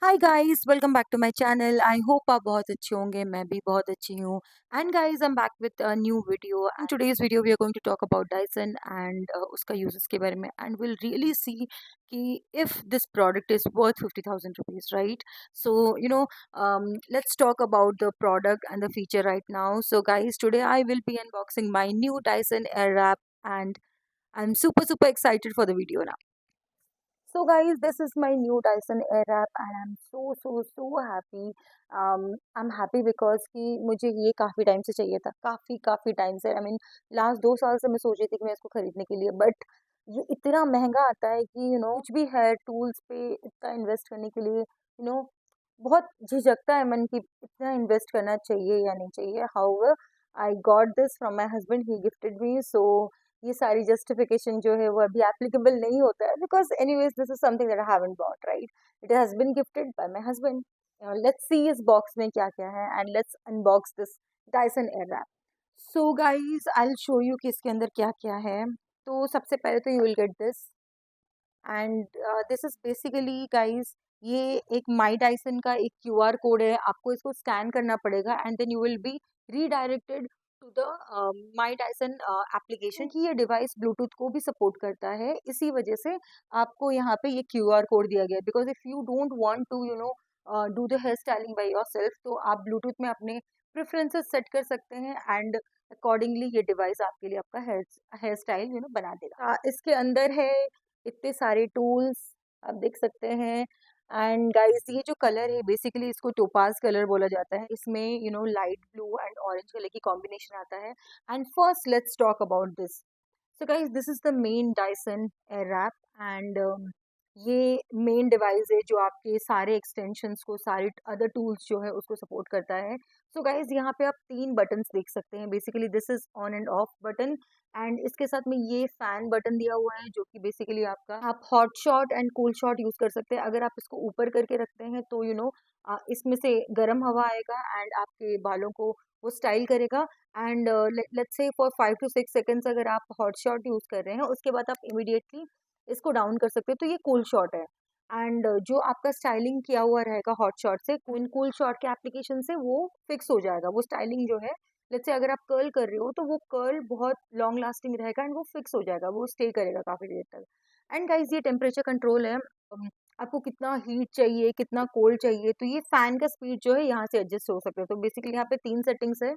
Hi guys, welcome back to my channel. I hope आप बहुत अच्छे होंगे। मैं भी बहुत अच्छी हूँ। And guys, I am back with a new video. And today's video we are going to talk about Dyson and उसका यूजेस के बारे में, एंड विल रियली सी कि if this product is worth 50,000 rupees, right? So let's talk about the product and the feature right now. So guys, today I will be unboxing my new Dyson Airwrap and I'm super excited for the video now. So guys, this is my new Dyson Airwrap and I'm so happy. I'm happy because कि मुझे ये काफ़ी time से चाहिए था, काफ़ी time से। I mean last 2 साल से मैं सोच रही थी कि मैं इसको खरीदने के लिए, बट ये इतना महंगा आता है कि कुछ भी हेयर टूल्स पे इतना इन्वेस्ट करने के लिए बहुत झिझकता है मन कि इतना इन्वेस्ट करना चाहिए या नहीं चाहिए। However I got this from my husband, he gifted me. So ये सारी जस्टिफिकेशन जो है वो अभी एप्लीकेबल नहीं होता है, because anyways this is something that I haven't bought, right? It has been gifted by my husband. Let's see इस बॉक्स में क्या क्या है and let's unbox this Dyson Airwrap. So guys, I will show you कि इसके अंदर क्या क्या है। तो सबसे पहले तो you will get this, and this is basically guys, ये एक माई डाइसन का एक क्यूआर कोड है। आपको इसको स्कैन करना पड़ेगा and then you will be redirected to the my Dyson application. कि ये डिवाइस ब्लूटूथ को भी सपोर्ट करता है, इसी वजह से आपको यहाँ पे ये क्यूआर कोड दिया गया है। Because if you don't want to do the hair styling by yourself, तो आप ब्लूटूथ में अपने प्रेफरेंसेस सेट कर सकते हैं एंड अकॉर्डिंगली ये डिवाइस आपके लिए आपका हेयर स्टाइल बना देगा। इसके अंदर है इतने सारे टूल्स, आप देख सकते हैं। एंड गाइस, ये जो कलर है बेसिकली इसको टोपाज कलर बोला जाता है। इसमें light blue and orange colour की कॉम्बिनेशन आता है। And first let's talk about this. So guys, this is the main Dyson Airwrap and ये मेन डिवाइस है जो आपके सारे एक्सटेंशंस को, सारे अदर टूल्स जो है उसको सपोर्ट करता है। सो गाइस, यहाँ पे आप 3 बटन्स देख सकते हैं। Basically this is on end off button, and इसके साथ में ये फैन बटन दिया हुआ है जो कि बेसिकली आपका, आप hot shot and cool shot use कर सकते हैं। अगर आप इसको ऊपर करके रखते हैं तो इसमें से गर्म हवा आएगा एंड आपके बालों को वो स्टाइल करेगा। And let's say for 5 to 6 seconds अगर आप हॉट शॉट यूज कर रहे हैं, उसके बाद आप इमिडिएटली इसको डाउन कर सकते हैं, तो ये कूल शॉट है। एंड जो आपका स्टाइलिंग किया हुआ रहेगा हॉट शॉट से, इन कूल शॉट के एप्लीकेशन से वो फिक्स हो जाएगा। वो स्टाइलिंग जो है, लेट्स से अगर आप कर्ल कर रहे हो तो वो कर्ल बहुत लॉन्ग लास्टिंग रहेगा एंड वो फिक्स हो जाएगा, वो स्टे करेगा काफी देर तक। एंड गाइस, ये टेम्परेचर कंट्रोल है। आपको कितना हीट चाहिए, कितना कोल्ड चाहिए, तो ये फैन का स्पीड जो है यहाँ से एडजस्ट हो सकते हैं। तो बेसिकली यहाँ पे 3 सेटिंग्स है।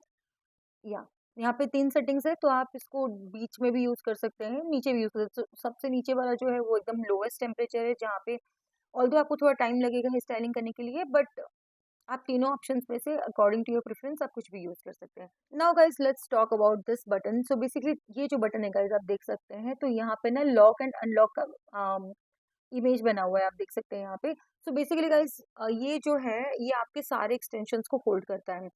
या यहाँ पे 3 सेटिंग्स है, तो आप इसको बीच में भी यूज कर सकते हैं, नीचे भी यूज कर सकते हैं। तो सबसे नीचे वाला जो है वो एकदम लोएस्ट टेम्परेचर है, जहाँ पे ऑल्दो आपको थोड़ा टाइम लगेगा हेयर स्टाइलिंग करने के लिए, बट आप तीनों ऑप्शंस में से अकॉर्डिंग टू योर प्रेफरेंस आप कुछ भी यूज कर सकते हैं। Now guys, let's talk about this button. So basically ये जो बटन है गाइस, आप देख सकते हैं, तो यहाँ पे ना लॉक एंड अनलॉक का इमेज बना हुआ है, आप देख सकते हैं यहाँ पे। सो बेसिकली गाइस, ये जो है ये आपके सारे एक्सटेंशंस को होल्ड करता है।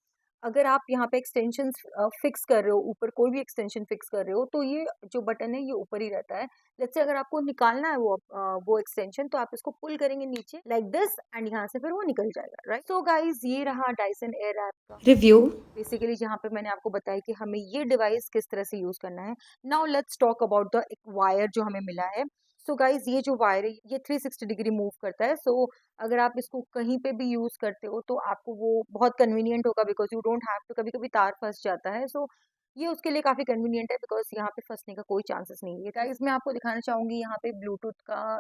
अगर आप यहाँ पे एक्सटेंशंस फिक्स कर रहे हो, ऊपर कोई भी एक्सटेंशन फिक्स कर रहे हो, तो ये जो बटन है ये ऊपर ही रहता है। जैसे अगर आपको निकालना है वो एक्सटेंशन, तो आप इसको पुल करेंगे नीचे लाइक दिस एंड यहाँ से फिर वो निकल जाएगा, राइट? सो गाइज, ये रहा डायसन एयरwrap का रिव्यू। बेसिकली जहाँ पे मैंने आपको बताया कि हमें ये डिवाइस किस तरह से यूज करना है। Now let's talk about the wire जो हमें मिला है। सो गाइज, ये जो वायर है ये 360 डिग्री मूव करता है। सो अगर आप इसको कहीं पे भी यूज करते हो तो आपको वो बहुत कन्वीनियंट होगा, because you don't have to, कभी कभी तार फंस जाता है। सो ये उसके लिए काफी कन्वीनियंट है, बिकॉज यहाँ पे फंसने का कोई चांसेस नहीं है। गाइज, मैं आपको दिखाना चाहूंगी, यहाँ पे ब्लूटूथ का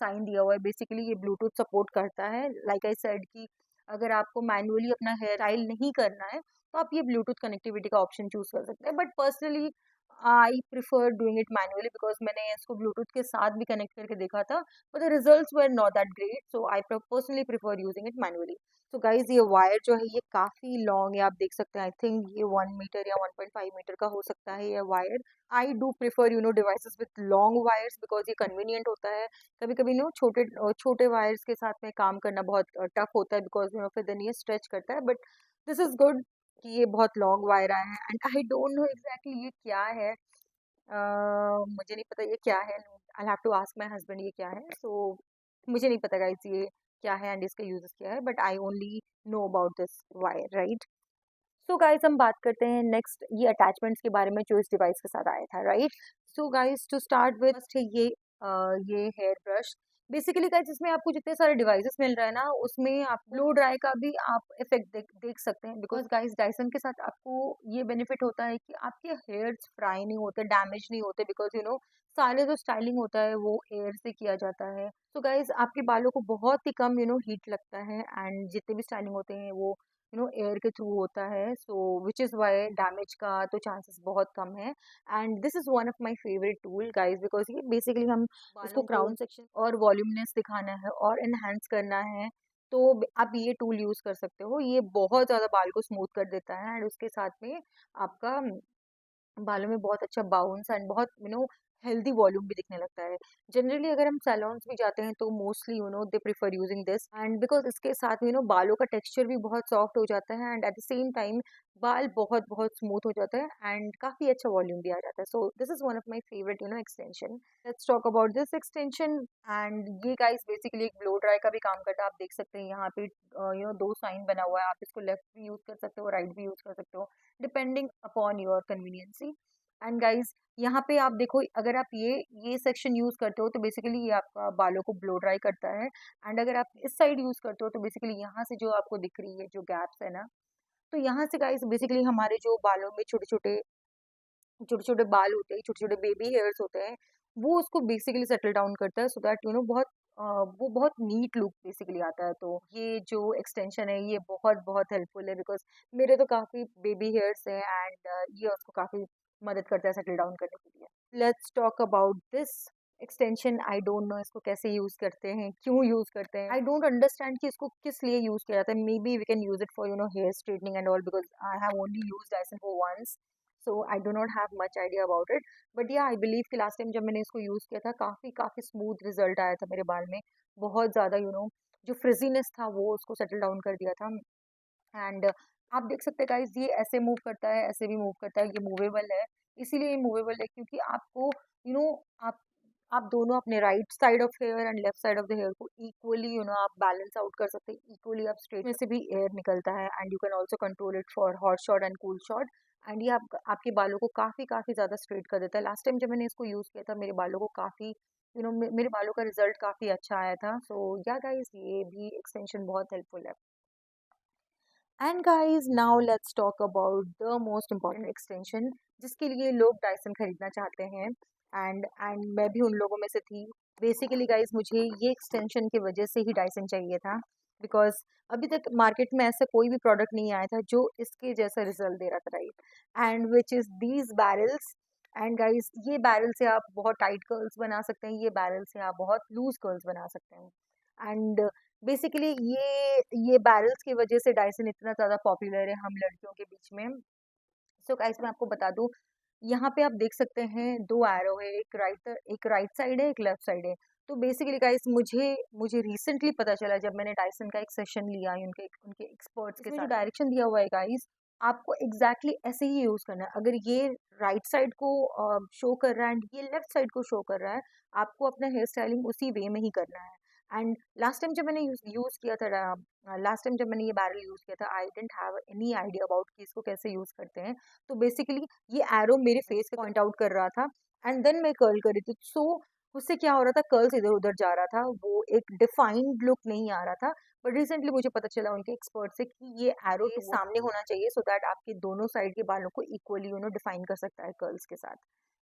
साइन दिया हुआ है। बेसिकली ये ब्लूटूथ सपोर्ट करता है। लाइक आई सेड कि अगर आपको मैनुअली अपना हेयर स्टाइल नहीं करना है, तो आप ये ब्लूटूथ कनेक्टिविटी का ऑप्शन चूज कर सकते हैं। But personally I prefer doing it manually, because मैंने इसको ब्लूटूथ के साथ भी कनेक्ट करके देखा था, but the results were not that great, so I personally prefer using it manually. So guys, ये वायर जो है ये काफी लॉन्ग है, आप देख सकते हैं। आई थिंक ये 1 मीटर या 1.5 मीटर का हो सकता है ये wire. I do prefer devices with long wires, because ये कन्वीनियंट होता है। कभी कभी छोटे छोटे वायर्स के साथ में काम करना बहुत टफ होता है, बिकॉज फिर देन ये स्ट्रेच करता है। बट दिस इज गुड कि ये बहुत लॉन्ग वायर आया है। And I don't know exactly ये क्या है। मुझे नहीं पता ये क्या है। I have to ask my husband ये क्या है। सो मुझे नहीं पता गाइस ये क्या है एंड इसका यूजेस क्या है, but I only know about this wire, right? So guys, हम बात करते हैं नेक्स्ट ये अटैचमेंट्स के बारे में जो इस डिवाइस के साथ आया था, right? So guys, to start with है ये हेयर ब्रश। बेसिकली गाइस इसमें आपको जितने सारे डिवाइसेस मिल रहा है ना, उसमें आप ब्लो ड्राई का भी आप इफेक्ट देख सकते हैं, बिकॉज गाइस डाइसन के साथ आपको ये बेनिफिट होता है कि आपके हेयर्स फ्राई नहीं होते, डैमेज नहीं होते, बिकॉज सारे जो स्टाइलिंग होता है वो एयर से किया जाता है। तो गाइस आपके बालों को बहुत ही कम हीट लगता है, एंड जितने भी स्टाइलिंग होते हैं वो एयर के थ्रू होता है, सो विच इज़ वाई डैमेज का तो चांसेस बहुत कम है। And this is one of my favourite tool guys, because ये बेसिकली हम उसको बालों को क्राउन सेक्शन और वॉल्यूमनेस दिखाना है और एनहांस करना है, तो आप ये टूल यूज़ कर सकते हो। ये बहुत ज़्यादा बाल को स्मूथ कर देता है, एंड उसके साथ में आपका बालों में बहुत अच्छा बाउंस एंड बहुत हेल्दी वॉल्यूम भी दिखने लगता है। जनरली अगर हम सैलून्स भी जाते हैं तो mostly they prefer using this, and because इसके साथ में बालों का टेक्सचर भी बहुत सॉफ्ट हो जाता है, and at the same time बाल बहुत बहुत स्मूथ हो जाता है एंड काफी अच्छा वॉल्यूम भी आ जाता है। So this is one of my favourite extension. Let's talk about this extension. And ये गाइस बेसिकली एक ब्लो ड्राई का भी काम करता है। आप देख सकते हैं यहाँ पे दो साइन बना हुआ है, आप इसको लेफ्ट भी यूज कर सकते हो, राइट भी यूज कर सकते हो, depending upon your conveniences. And guys यहाँ पे आप देखो, अगर आप ये सेक्शन यूज करते हो तो बेसिकली ये आपका बालों को ब्लो ड्राई करता है, एंड अगर आप इस साइड यूज करते हो तो बेसिकली यहाँ से जो आपको दिख रही है जो गैप्स है ना, तो यहाँ से गाइस बेसिकली हमारे जो बालों में छोटे छोटे छोटे छोटे बाल होते हैं, छोटे छोटे बेबी हेयर्स होते हैं, वो उसको बेसिकली सेटल डाउन करता है, सो दैट बहुत वो बहुत नीट लुक बेसिकली आता है। तो ये जो एक्सटेंशन है ये बहुत बहुत हेल्पफुल है, बिकॉज मेरे तो काफी बेबी हेयर्स हैं, एंड ये उसको काफी मदद करता है सेटल डाउन करने के लिए। Let's talk about this extension. I don't no इसको कैसे यूज करते हैं, क्यों यूज करते हैं, आई डोंट अंडरस्टैंड कि इसको किस लिए यूज किया जाता है। Maybe we can use it for hair straightening and all, because I have only use Dyson for once, so I do not have much idea about it. But yeah I believe कि last time जब मैंने इसको use किया था काफ़ी काफ़ी smooth result आया था मेरे बाल में। बहुत ज़्यादा जो फ्रिजीनेस था वो उसको सेटल डाउन कर दिया था। एंड आप देख सकते हैं गाइस, ये ऐसे मूव करता है, ऐसे भी मूव करता है, ये मूवेबल है। इसीलिए ये मूवेबल है क्योंकि आपको यू नो आप आप दोनों अपने right side of hair and left side of the hair को इक्वली आप बैलेंस आउट कर सकते हैं, इक्वली आप स्ट्रेट में से भी एयर निकलता है, and you can also control it for hot shot and cool shot. And ये आपके बालों को काफ़ी काफ़ी ज़्यादा स्ट्रेट कर देता है। लास्ट टाइम जब मैंने इसको यूज़ किया था मेरे बालों को काफ़ी मेरे बालों का रिजल्ट काफ़ी अच्छा आया था। सो या गाइस ये भी एक्सटेंशन बहुत हेल्पफुल है। And guys now let's talk about the most important extension जिसके लिए लोग डायसन खरीदना चाहते हैं, एंड मैं भी उन लोगों में से थी। बेसिकली गाइज मुझे ये एक्सटेंशन की वजह से ही डायसन चाहिए था, बिकॉज अभी तक मार्केट में ऐसा कोई भी प्रोडक्ट नहीं आया था जो इसके जैसा रिजल्ट दे रहा था, right, and which is these barrels. And guys ये बैरल से आप बहुत टाइट कर्ल्स बना सकते हैं, ये बैरल से आप बहुत लूज कर्ल्स बना सकते हैं। एंड बेसिकली ये बैरल्स की वजह से डायसन इतना ज़्यादा पॉपुलर है हम लड़कियों के बीच में। सो गाइस मैं आपको बता दूं, यहाँ पे आप देख सकते हैं दो एरो है, एक राइट साइड है, एक लेफ्ट साइड है। तो बेसिकली गाइस मुझे मुझे रिसेंटली पता चला जब मैंने डायसन का एक सेशन लिया है उनके उनके एक्सपर्ट्स के साथ, जो डायरेक्शन दिया हुआ है गाइस, आपको एग्जैक्टली ऐसे ही यूज करना है। अगर ये राइट साइड को शो कर रहा है एंड ये लेफ्ट साइड को शो कर रहा है, आपको अपना हेयर स्टाइलिंग उसी वे में ही करना है। एंड लास्ट टाइम जब मैंने यूज किया था, लास्ट टाइम जब मैंने ये बैरल यूज किया था, I didn't have any idea about कि इसको कैसे यूज करते हैं। तो बेसिकली ये एरो मेरे फेस पे पॉइंट आउट कर रहा था, एंड देन मैं कर्ल कर रही थी, सो उससे क्या हो रहा था, कर्ल्स इधर उधर जा रहा था, वो एक डिफाइंड लुक नहीं आ रहा था। बट रिसेंटली मुझे पता चला उनके एक्सपर्ट से कि ये एरो तो सामने होना चाहिए, सो दैट आपके दोनों साइड के बालों को इक्वली डिफाइन कर सकता है कर्ल्स के साथ।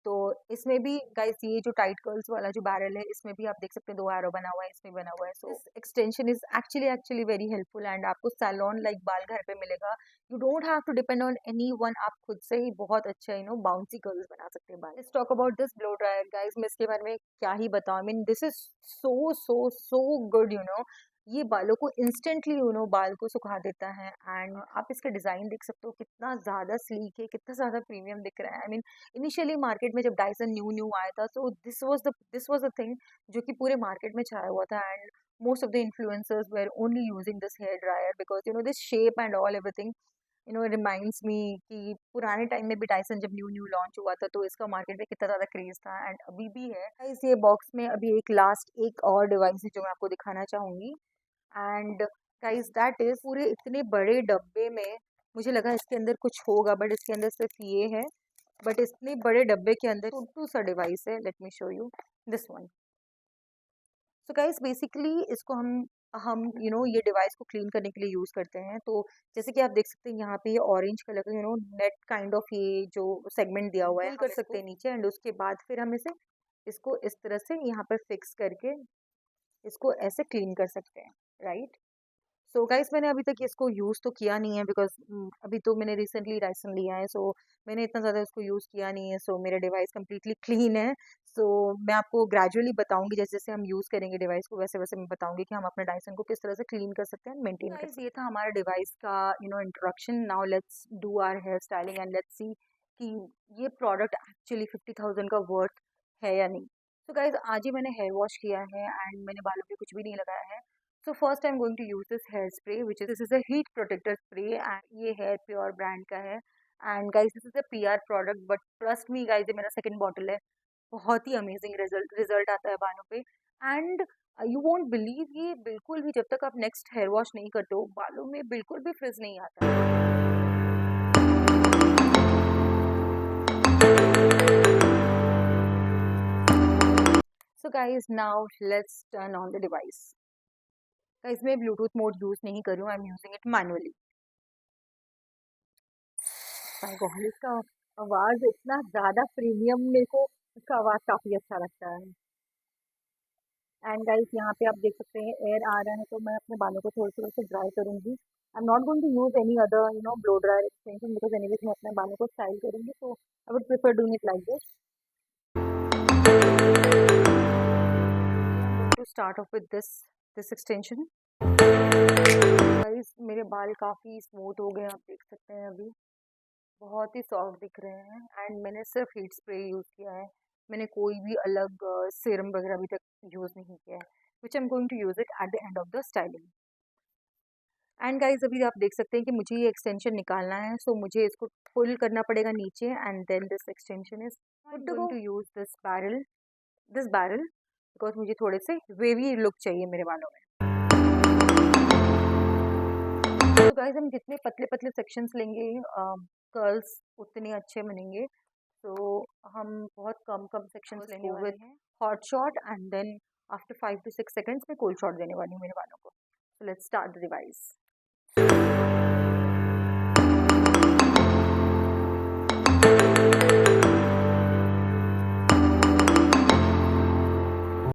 तो इसमें भी गाइस ये जो टाइट कर्ल्स वाला जो बैरल है, इसमें भी आप देख सकते हैं दो एरो बना हुआ है, इसमें बना हुआ है। So this extension is actually very helpful, and आपको सैलून लाइक बाल घर पे मिलेगा। You don't have to depend on anyone, आप खुद से ही बहुत अच्छा बाउंसी कर्ल्स बना सकते हैं बाल। Let's talk about this blow dryer guys, मैं इसके बारे में क्या ही बताऊं, I mean this is so so so good. ये बालों को इंस्टेंटली बाल को सुखा देता है, एंड आप इसका डिजाइन देख सकते हो कितना ज्यादा स्लीक है, कितना ज्यादा प्रीमियम दिख रहा है। आई मीन इनिशियली मार्केट में जब डायसन न्यू न्यू आया था, so this was the thing जो कि पूरे मार्केट में छाया हुआ था, and most of the influencers were only using this hair dryer because this shape and all everything reminds me कि पुराने टाइम में भी डायसन जब न्यू न्यू लॉन्च हुआ था तो इसका मार्केट में कितना ज़्यादा क्रेज था, एंड अभी भी है। Guys, ये बॉक्स में अभी एक और डिवाइस है जो मैं आपको दिखाना चाहूँगी, एंड गाइस दैट इज पूरे इतने बड़े डब्बे में मुझे लगा इसके अंदर कुछ होगा, बट इसके अंदर सिर्फ ये है। बट इतने बड़े डब्बे के अंदर छोटू सा डिवाइस है, let me show you this one. So guys basically इसको हम ये डिवाइस को क्लीन करने के लिए यूज़ करते हैं। तो जैसे कि आप देख सकते हैं यहाँ पे ये ऑरेंज कलर का नेट काइंड ऑफ ये जो सेगमेंट दिया हुआ है पुल कर सकते हैं नीचे, एंड उसके बाद फिर हम इसे इसको इस तरह से यहाँ पर फिक्स करके इसको ऐसे क्लीन कर सकते हैं, राइट। सो गाइस मैंने अभी तक इसको यूज़ तो किया नहीं है, बिकॉज अभी तो मैंने रिसेंटली डायसन लिया है। सो मैंने इतना ज़्यादा इसको यूज़ किया नहीं है। सो मेरा डिवाइस कम्प्लीटली क्लीन है। सो मैं आपको ग्रेजुअली बताऊंगी, जैसे जैसे हम यूज़ करेंगे डिवाइस को वैसे वैसे मैं बताऊंगी कि हम अपने डायसन को किस तरह से क्लीन कर सकते हैं, मेंटेन कर सकते हैं। ये था हमारा डिवाइस का introduction. Now let's do our hair styling and let's see कि ये प्रोडक्ट एक्चुअली 50,000 का वर्थ है या नहीं। तो गाइज आज ही मैंने हेयर वॉश किया है एंड मैंने बालों पे कुछ भी नहीं लगाया है। So first I'm going to use this hair spray, which is this is a heat protector spray and ये hair pure brand का है। And guys this is a PR product, but trust me guys ये मेरा second bottle है। बहुत ही amazing result आता है बालों पे। एंड यू वोंट बिलीव ये बिल्कुल भी जब तक आप नेक्स्ट हेयर वॉश नहीं करते हो बालों में बिल्कुल भी फ्रिज नहीं आता। So guys now let's turn on the device. Guys मैं ब्लूटूथ मोड यूज नहीं कर रही हूँ, I am using it manually. My God इसका आवाज इतना ज्यादा प्रीमियम, मेरे को इसका आवाज काफी अच्छा लगता है। एंड गाइस यहाँ पे आप देख सकते हैं एयर आ रहा है, तो मैं अपने बालों को थोड़ी थोड़ी से ड्राई करूंगी। I am not going to use any other blow dryer extension, because anyways मैं अपने बालों को स्टाइल करूंगी, तो I would prefer doing it like this. To start off with this extension. Guys मेरे बाल काफी स्मूथ हो गए, आप देख सकते हैं अभी बहुत ही सॉफ्ट दिख रहे हैं। एंड मैंने सिर्फ हीट स्प्रे यूज़ किया है, मैंने कोई भी अलग सीरम वगैरह अभी तक यूज़ नहीं किया है, which I am going to use it at the end of the styling. And guys अभी आप देख सकते हैं कि मुझे ये एक्सटेंशन निकालना है, सो मुझे इसको पुल करना पड़ेगा नीचे, and then this extension is going to use this barrel because मुझे थोड़े से वेवी लुक चाहिए मेरे बालों में। तो गाइज हम जितने पतले पतले सेक्शंस लेंगे कर्ल्स उतने अच्छे बनेंगे। तो हम बहुत कम कम सेक्शंस लेने वाले हैं। Hot shot and then after 5 to 6 seconds में कोल्ड शॉट देने वाली हूँ मेरे बालों को। So let's start the device.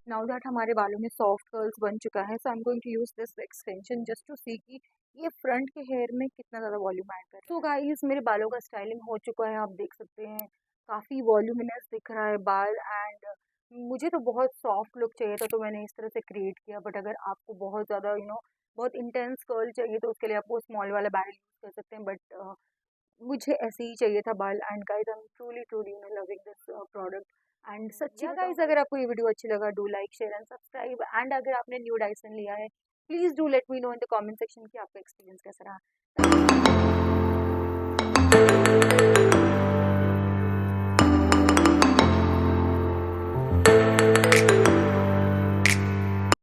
Now that हमारे बालों में सॉफ्ट कर्ल्स बन चुका है, so I am going to use this extension just to see कि ये फ्रंट के हेयर में कितना ज़्यादा वॉल्यूम ऐड कर रहा है। तो गाइस मेरे बालों का स्टाइलिंग हो चुका है, आप देख सकते हैं काफ़ी वॉल्यूमिनस दिख रहा है बाल। एंड मुझे तो बहुत सॉफ्ट लुक चाहिए था, तो मैंने इस तरह से क्रिएट किया। बट अगर आपको बहुत ज़्यादा बहुत इंटेंस कर्ल चाहिए तो उसके लिए आपको स्मॉल वाला बैरल यूज़ कर सकते हैं। बट मुझे ऐसे ही चाहिए था बाल। And guys I am truly truly loving this product. And सच्ची गाइस अगर आपको ये वीडियो अच्छी लगा do like share and subscribe. And अगर आपने न्यू डायसन लिया है please do let me know in the comment section कि आपका एक्सपीरियंस कैसा रहा।